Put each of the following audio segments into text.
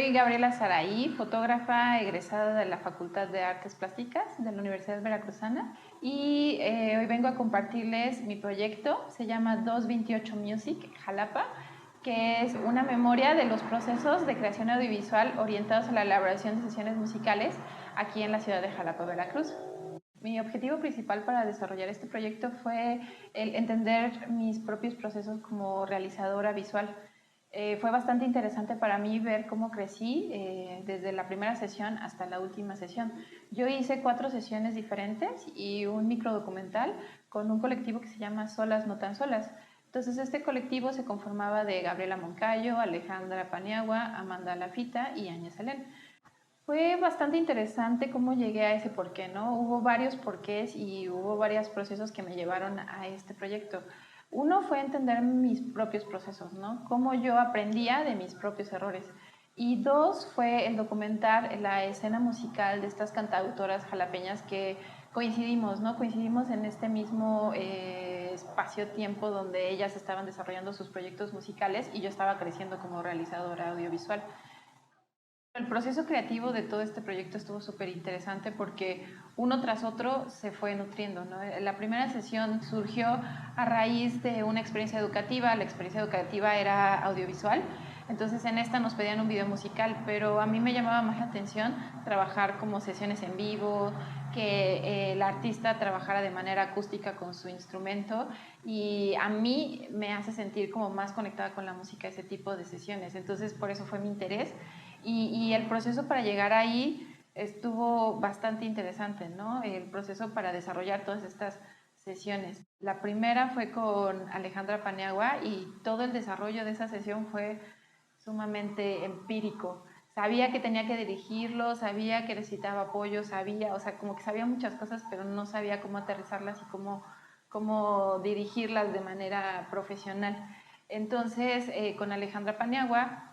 Soy Gabriela Saraí, fotógrafa egresada de la Facultad de Artes Plásticas de la Universidad Veracruzana y hoy vengo a compartirles mi proyecto, se llama 228 Music Jalapa, que es una memoria de los procesos de creación audiovisual orientados a la elaboración de sesiones musicales aquí en la ciudad de Jalapa, Veracruz. Mi objetivo principal para desarrollar este proyecto fue el entender mis propios procesos como realizadora visual. Fue bastante interesante para mí ver cómo crecí desde la primera sesión hasta la última sesión. Yo hice 4 sesiones diferentes y un microdocumental con un colectivo que se llama Solas No Tan Solas. Entonces este colectivo se conformaba de Gabriela Moncayo, Alejandra Paniagua, Amanda Lafita y Áñez Helén. Fue bastante interesante cómo llegué a ese porqué, ¿no? Hubo varios porqués y hubo varios procesos que me llevaron a este proyecto. Uno fue entender mis propios procesos, ¿no? Cómo yo aprendía de mis propios errores. Y dos, fue el documentar la escena musical de estas cantautoras jalapeñas que coincidimos, ¿no? Coincidimos en este mismo espacio-tiempo donde ellas estaban desarrollando sus proyectos musicales y yo estaba creciendo como realizadora audiovisual. El proceso creativo de todo este proyecto estuvo súper interesante porque uno tras otro se fue nutriendo, ¿no? La primera sesión surgió a raíz de una experiencia educativa. La experiencia educativa era audiovisual, entonces en esta nos pedían un video musical, pero a mí me llamaba más la atención trabajar como sesiones en vivo, que el artista trabajara de manera acústica con su instrumento, y a mí me hace sentir como más conectada con la música ese tipo de sesiones. Entonces por eso fue mi interés. Y el proceso para llegar ahí estuvo bastante interesante, ¿no? El proceso para desarrollar todas estas sesiones. La primera fue con Alejandra Paniagua y todo el desarrollo de esa sesión fue sumamente empírico. Sabía que tenía que dirigirlo, sabía que necesitaba apoyo, sabía, o sea, como que sabía muchas cosas, pero no sabía cómo aterrizarlas y cómo dirigirlas de manera profesional. Entonces, con Alejandra Paniagua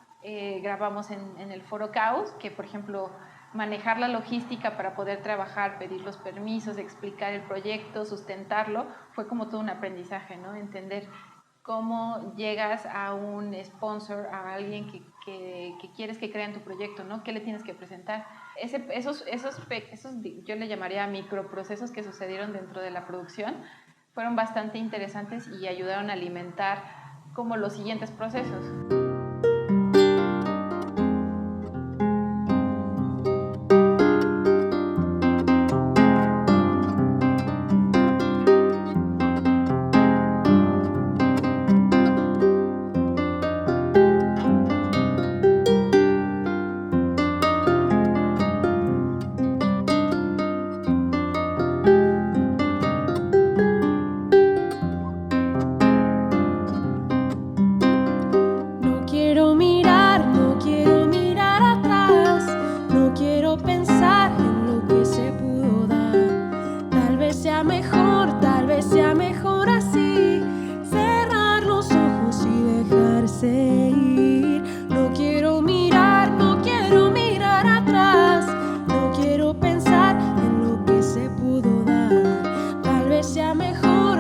grabamos en el Foro Caos, que por ejemplo manejar la logística para poder trabajar, pedir los permisos, explicar el proyecto, sustentarlo, fue como todo un aprendizaje, ¿no? Entender cómo llegas a un sponsor, a alguien que quieres que crea en tu proyecto, ¿no? ¿Qué le tienes que presentar? Esos yo le llamaría microprocesos que sucedieron dentro de la producción fueron bastante interesantes y ayudaron a alimentar como los siguientes procesos. Sea mejor así, cerrar los ojos y dejarse ir. No quiero mirar, no quiero mirar atrás, no quiero pensar en lo que se pudo dar. Tal vez sea mejor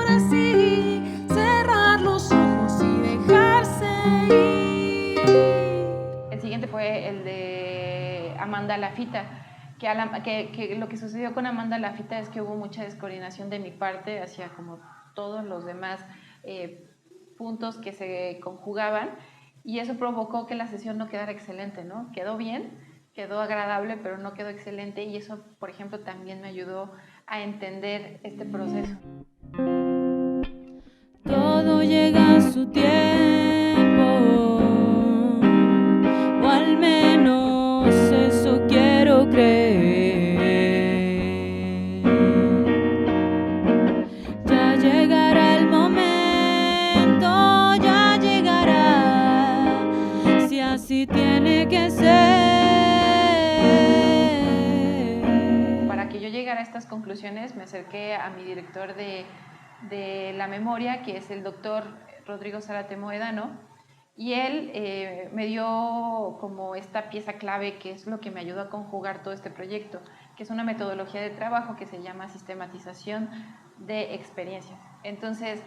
así, cerrar los ojos y dejarse ir. El siguiente fue el de Amanda Lafita. Que lo que sucedió con Amanda Lafita es que hubo mucha descoordinación de mi parte hacia como todos los demás puntos que se conjugaban, y eso provocó que la sesión no quedara excelente, ¿no? Quedó bien, quedó agradable, pero no quedó excelente, y eso, por ejemplo, también me ayudó a entender este proceso. Todo llega a su tiempo, o al menos eso quiero creer. Ya llegará el momento, ya llegará, si así tiene que ser. Para que yo llegara a estas conclusiones, me acerqué a mi director de la memoria, que es el doctor Rodrigo Zárate Mohedano, y él me dio como esta pieza clave que es lo que me ayudó a conjugar todo este proyecto, que es una metodología de trabajo que se llama sistematización de experiencias. Entonces,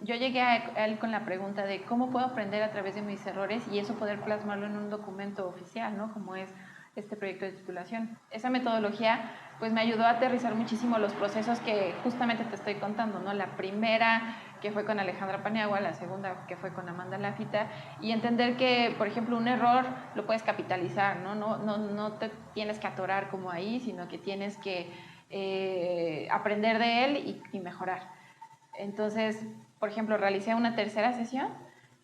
yo llegué a él con la pregunta de cómo puedo aprender a través de mis errores y eso poder plasmarlo en un documento oficial, ¿no? Como es este proyecto de titulación. Esa metodología pues me ayudó a aterrizar muchísimo los procesos que justamente te estoy contando, ¿no? La primera que fue con Alejandra Paniagua, la segunda que fue con Amanda Lafita, y entender que, por ejemplo, un error lo puedes capitalizar, ¿no? No te tienes que atorar como ahí, sino que tienes que aprender de él y mejorar. Entonces, por ejemplo, realicé una tercera sesión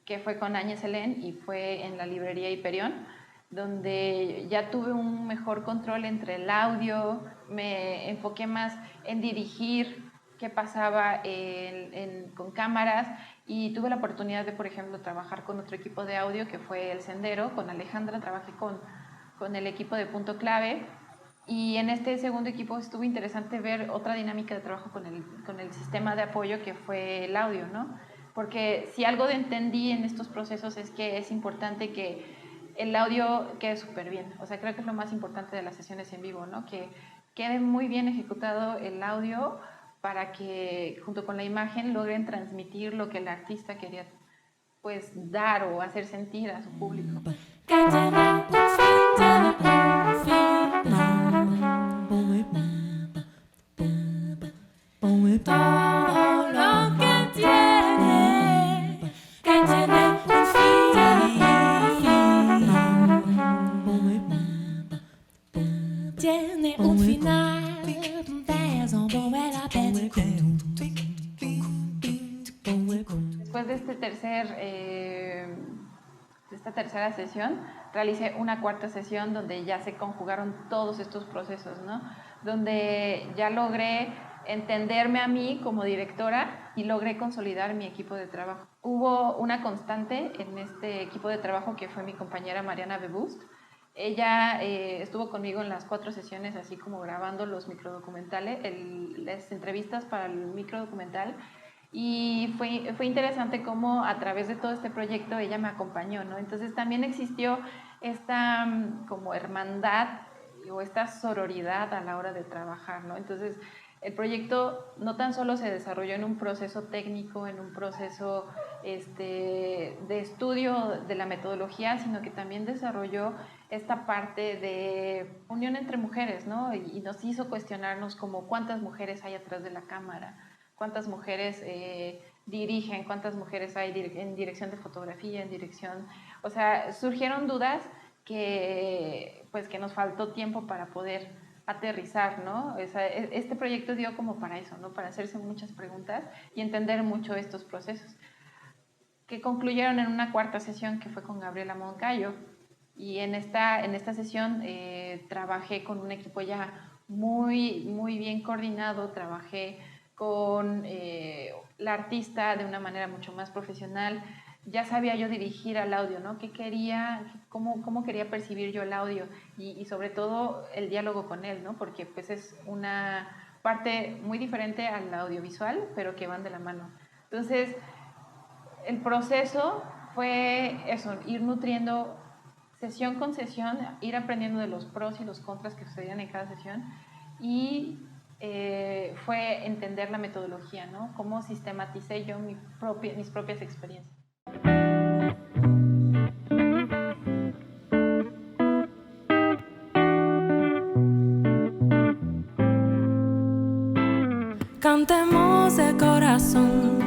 que fue con Áñez Helén y fue en la librería Hiperión, donde ya tuve un mejor control entre el audio, me enfoqué más en dirigir qué pasaba con cámaras y tuve la oportunidad de, por ejemplo, trabajar con otro equipo de audio que fue El Sendero, con Alejandra, trabajé con el equipo de Punto Clave. Y en este segundo equipo estuvo interesante ver otra dinámica de trabajo con el sistema de apoyo que fue el audio, ¿no? Porque si algo entendí en estos procesos es que es importante que el audio quede súper bien. O sea, creo que es lo más importante de las sesiones en vivo, ¿no? Que quede muy bien ejecutado el audio para que junto con la imagen logren transmitir lo que el artista quería pues dar o hacer sentir a su público. Todo lo que tiene un final, raison pour la peine. Después de esta tercera sesión, realicé una cuarta sesión donde ya se conjugaron todos estos procesos, ¿no? Donde ya logré entenderme a mí como directora y logré consolidar mi equipo de trabajo. Hubo una constante en este equipo de trabajo que fue mi compañera Mariana Bebust. Ella estuvo conmigo en las 4 sesiones, así como grabando los microdocumentales, las entrevistas para el microdocumental. Y fue interesante cómo a través de todo este proyecto ella me acompañó, ¿no? Entonces también existió esta como hermandad o esta sororidad a la hora de trabajar, ¿no? Entonces el proyecto no tan solo se desarrolló en un proceso técnico, en un proceso de estudio de la metodología, sino que también desarrolló esta parte de unión entre mujeres, ¿no? Y nos hizo cuestionarnos como cuántas mujeres hay atrás de la cámara, cuántas mujeres dirigen, cuántas mujeres hay en dirección de fotografía, en dirección... O sea, surgieron dudas que nos faltó tiempo para poder aterrizar, ¿no? O sea, este proyecto dio como para eso, ¿no? Para hacerse muchas preguntas y entender mucho estos procesos, que concluyeron en una cuarta sesión que fue con Gabriela Moncayo. Y en esta sesión trabajé con un equipo ya muy, muy bien coordinado, trabajé con la artista de una manera mucho más profesional. Ya sabía yo dirigir al audio, ¿no? ¿Qué quería, cómo quería percibir yo el audio? Y sobre todo el diálogo con él, ¿no? Porque pues es una parte muy diferente al audiovisual, pero que van de la mano. Entonces, el proceso fue eso, ir nutriendo sesión con sesión, ir aprendiendo de los pros y los contras que sucedían en cada sesión y fue entender la metodología, ¿no? Cómo sistematicé yo mis propias experiencias. Cantemos de corazón,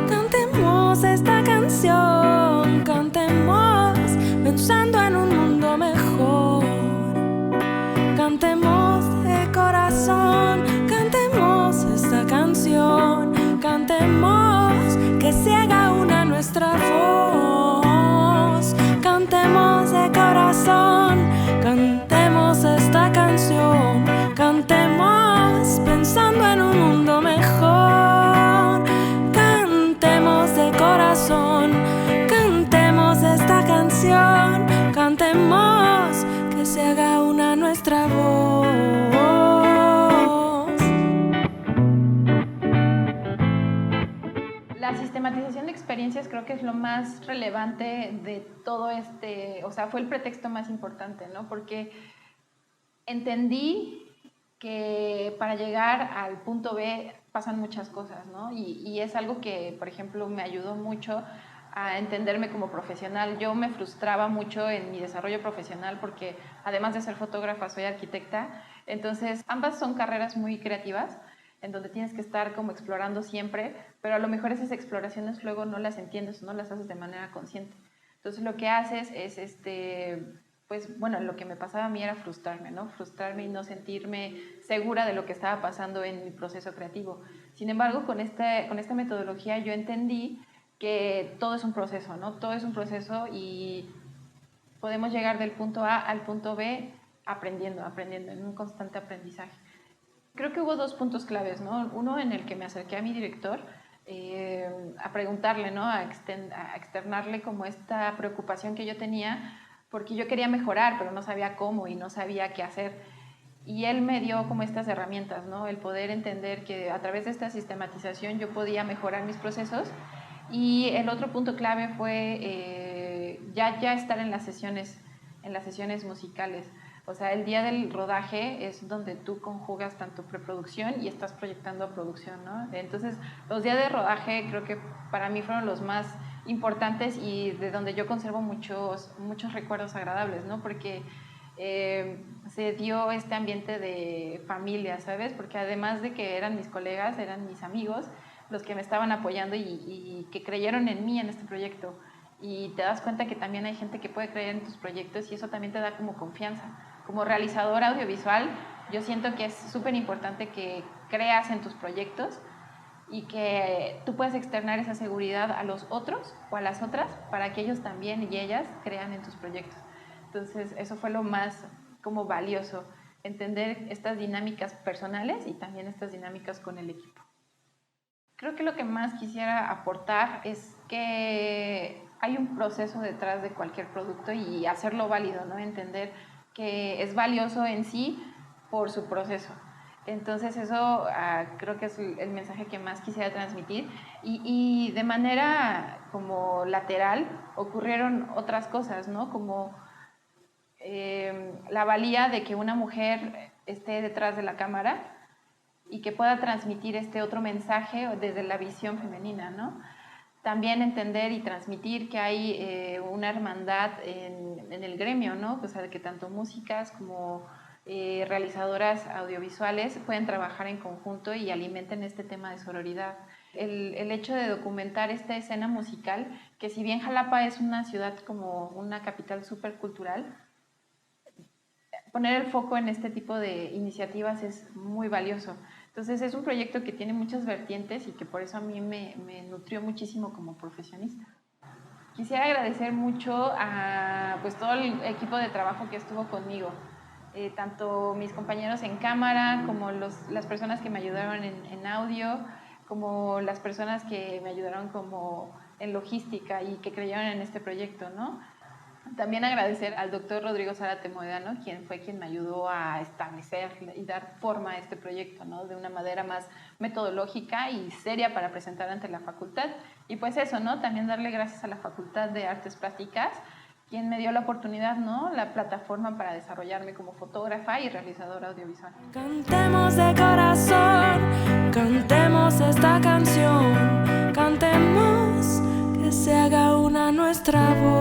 cantemos esta canción, cantemos pensando en un mundo mejor. Cantemos de corazón, cantemos esta canción, cantemos que se haga una nuestra voz. Cantemos de corazón, cantemos esta canción, cantemos pensando en un mundo mejor. Cantemos de corazón, cantemos esta canción, cantemos que se haga una nuestra voz. La sistematización de experiencias creo que es lo más relevante de todo o sea, fue el pretexto más importante, ¿no? Porque entendí que para llegar al punto B pasan muchas cosas, ¿no? Y es algo que, por ejemplo, me ayudó mucho a entenderme como profesional. Yo me frustraba mucho en mi desarrollo profesional porque además de ser fotógrafa soy arquitecta, entonces ambas son carreras muy creativas en donde tienes que estar como explorando siempre, pero a lo mejor esas exploraciones luego no las entiendes o no las haces de manera consciente. Entonces lo que haces es, pues bueno, lo que me pasaba a mí era frustrarme, ¿no? Frustrarme y no sentirme segura de lo que estaba pasando en mi proceso creativo. Sin embargo, con esta metodología yo entendí que todo es un proceso, ¿no? Todo es un proceso y podemos llegar del punto A al punto B aprendiendo, en un constante aprendizaje. Creo que hubo dos puntos claves, ¿no? Uno en el que me acerqué a mi director a preguntarle, ¿no? A externarle como esta preocupación que yo tenía porque yo quería mejorar, pero no sabía cómo y no sabía qué hacer. Y él me dio como estas herramientas, ¿no? El poder entender que a través de esta sistematización yo podía mejorar mis procesos. Y el otro punto clave fue ya estar en las sesiones musicales. O sea, el día del rodaje es donde tú conjugas tanto preproducción y estás proyectando a producción, ¿no? Entonces, los días de rodaje creo que para mí fueron los más importantes y de donde yo conservo muchos recuerdos agradables, ¿no? Porque se dio este ambiente de familia, ¿sabes? Porque además de que eran mis colegas, eran mis amigos los que me estaban apoyando y que creyeron en mí en este proyecto. Y te das cuenta que también hay gente que puede creer en tus proyectos y eso también te da como confianza. Como realizadora audiovisual, yo siento que es súper importante que creas en tus proyectos y que tú puedas externar esa seguridad a los otros o a las otras para que ellos también y ellas crean en tus proyectos. Entonces, eso fue lo más como valioso, entender estas dinámicas personales y también estas dinámicas con el equipo. Creo que lo que más quisiera aportar es que hay un proceso detrás de cualquier producto y hacerlo válido, ¿no? Entender que es valioso en sí por su proceso. Entonces eso creo que es el mensaje que más quisiera transmitir y de manera como lateral ocurrieron otras cosas, ¿no? Como la valía de que una mujer esté detrás de la cámara y que pueda transmitir este otro mensaje desde la visión femenina, ¿no? También entender y transmitir que hay una hermandad en el gremio, ¿no? O sea, de que tanto músicas como realizadoras audiovisuales pueden trabajar en conjunto y alimenten este tema de sororidad. El hecho de documentar esta escena musical, que si bien Jalapa es una ciudad como una capital súper cultural, poner el foco en este tipo de iniciativas es muy valioso. Entonces es un proyecto que tiene muchas vertientes y que por eso a mí me nutrió muchísimo como profesionista. Quisiera agradecer mucho a pues, todo el equipo de trabajo que estuvo conmigo, tanto mis compañeros en cámara como las personas que me ayudaron en audio, como las personas que me ayudaron como en logística y que creyeron en este proyecto, ¿no? También agradecer al doctor Rodrigo Zárate Moedano, quien me ayudó a establecer y dar forma a este proyecto, ¿no? De una manera más metodológica y seria para presentar ante la facultad. Y pues eso, ¿no? También darle gracias a la Facultad de Artes Plásticas, quien me dio la oportunidad, ¿no? La plataforma para desarrollarme como fotógrafa y realizadora audiovisual. Cantemos de corazón, cantemos esta canción, cantemos que se haga una nuestra voz.